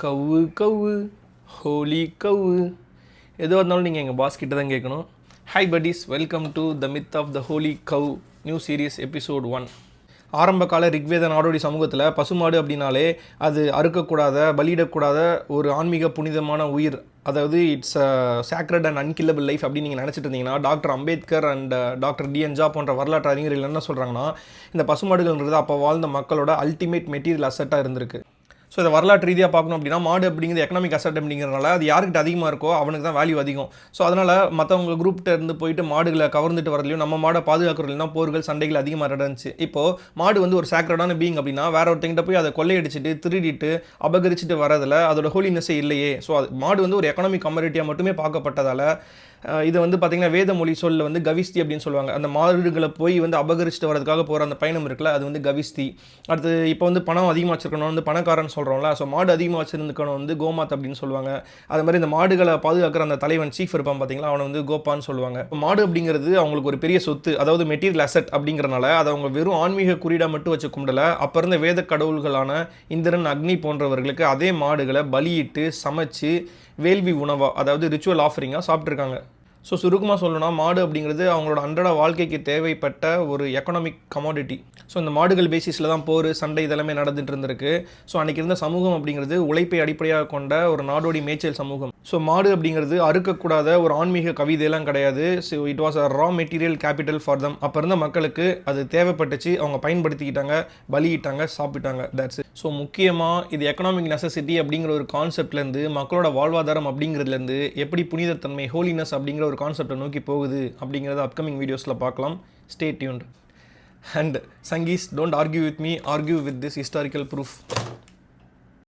கவ்வு கவ்வு ஹோலி கவ்வு எதுவாக இருந்தாலும் நீங்கள் எங்கள் பாஸ் கிட்ட தான் கேட்கணும். Hi buddies, welcome to the myth of the holy cow new series episode 1. ஆரம்ப கால ரிக்வேத நாடோடி சமூகத்தில் பசுமாடு அப்படின்னாலே அது அறுக்கக்கூடாத பலியிடக்கூடாத ஒரு ஆன்மீக புனிதமான உயிர், அதாவது இட்ஸ் சேக்ரட் அண்ட் அன்கில்லபிள் லைஃப் அப்படின்னு நீங்கள் நினச்சிட்டு இருந்தீங்கன்னா, டாக்டர் அம்பேத்கர் அண்ட் டாக்டர் டிஎன்ஜா போன்ற வரலாற்று அறிஞர்கள் என்ன சொல்கிறாங்கன்னா, இந்த பசுமாடுகள்ன்றது அப்போ வாழ்ந்த மக்களோட அல்டிமேட் மெட்டீரியல் அசட்டாக இருந்திருக்கு. ஸோ இதை வரலாற்று ரீதியாக பார்க்கணும் அப்படின்னா, மாடு அப்படிங்கிறது எக்கனாமிக் அசட் அப்படிங்கிறதுனால அது யார்கிட்ட அதிகமாக இருக்கோ அவனுக்கு தான் வேல்யூ அதிகம். ஸோ அதனால் மற்றவங்க குரூப்கிட்ட இருந்து போயிட்டு மாடுகளை கவர்ந்துட்டு வரலையும் நம்ம மாடை பாதுகாக்கிறதுலாம் போர்கள் சண்டைகள் அதிகமாக நடந்துச்சு. இப்போது மாடு வந்து ஒரு சேக்ரடான பீயிங் அப்படின்னா வேற ஒருத்தங்கிட்ட போய் அதை கொள்ளையடிச்சிட்டு திருடிட்டு அபகரிச்சுட்டு வரதில் அதோட ஹோலினஸே இல்லையே. ஸோ அது மாடு வந்து ஒரு எக்கனாமிக் கம்யூனிட்டியாக மட்டுமே பார்க்கப்பட்டதால் இதை வந்து பார்த்திங்கன்னா வேத மொழி சொல்ல வந்து கவிஸ்தி அப்படின்னு சொல்லுவாங்க. அந்த மாடுகளை போய் வந்து அபகரிச்சுட்டு வரதுக்காக போகிற அந்த பயணம் இருக்குல்ல, அது வந்து கவிஸ்தி. அடுத்து இப்போ வந்து பணம் அதிகமாக வச்சுருக்கணும் வந்து பணக்காரன் சொல்கிறோம்ல, ஸோ மாடு அதிகமாக வச்சுருந்துக்கணும் வந்து கோமாத் அப்படின்னு சொல்லுவாங்க. அது மாதிரி இந்த மாடுகளை பாதுகாக்கிற அந்த தலைவன் சீஃப் இருப்பான் பார்த்தீங்களா, அவனை வந்து கோப்பான்னு சொல்லுவாங்க. மாடு அப்படிங்கிறது அவங்களுக்கு ஒரு பெரிய சொத்து, அதாவது மெட்டீரியல் அசட் அப்படிங்கிறனால அதை அவங்க வெறும் ஆன்மீக குறியீடாக மட்டும் வச்சு கும்பிடல. அப்போ இருந்த வேத கடவுள்களான இந்திரன் அக்னி போன்றவர்களுக்கு அதே மாடுகளை பலியிட்டு சமைச்சு வேள்வி உணவாக, அதாவது ரிச்சுவல் ஆஃபரிங்காக சாப்பிட்ருக்காங்க. ஸோ சுருக்கமாக சொல்லணும்னா மாடு அப்படிங்கிறது அவங்களோட அன்றாட வாழ்க்கைக்கு தேவைப்பட்ட ஒரு எக்கனாமிக் கமாடிட்டி. ஸோ இந்த மாடுகள் பேசிஸில் தான் போர் சண்டை இதெல்லாமே நடந்துட்டு இருந்திருக்கு. ஸோ அன்றைக்கி இருந்த சமூகம் அப்படிங்கிறது உழைப்பை அடிப்படையாக கொண்ட ஒரு நாடோடி மேய்ச்சல் சமூகம். ஸோ மாடு அப்படிங்கிறது அறுக்கக்கூடாத ஒரு ஆன்மீக கவிதையெல்லாம் கிடையாது. So it was a raw material capital for them. அப்போ இருந்த மக்களுக்கு அது தேவைப்பட்டுச்சு, அவங்க பயன்படுத்திக்கிட்டாங்க, பலியிட்டாங்க, சாப்பிட்டாங்க. That's it. ஸோ முக்கியமாக இது எக்கனாமிக் நெசசிட்டி அப்படிங்கிற ஒரு கான்செப்ட்லேருந்து மக்களோட வாழ்வாதாரம் அப்படிங்கிறதுலேருந்து எப்படி புனிதத்தன்மை ஹோலினஸ் அப்படிங்கிற ஒரு கான்செப்டை நோக்கி போகுது அப்படிங்கிறத அப்கமிங் வீடியோஸில் பார்க்கலாம். Stay tuned. And Sanghis, don't argue with me, argue with this historical proof.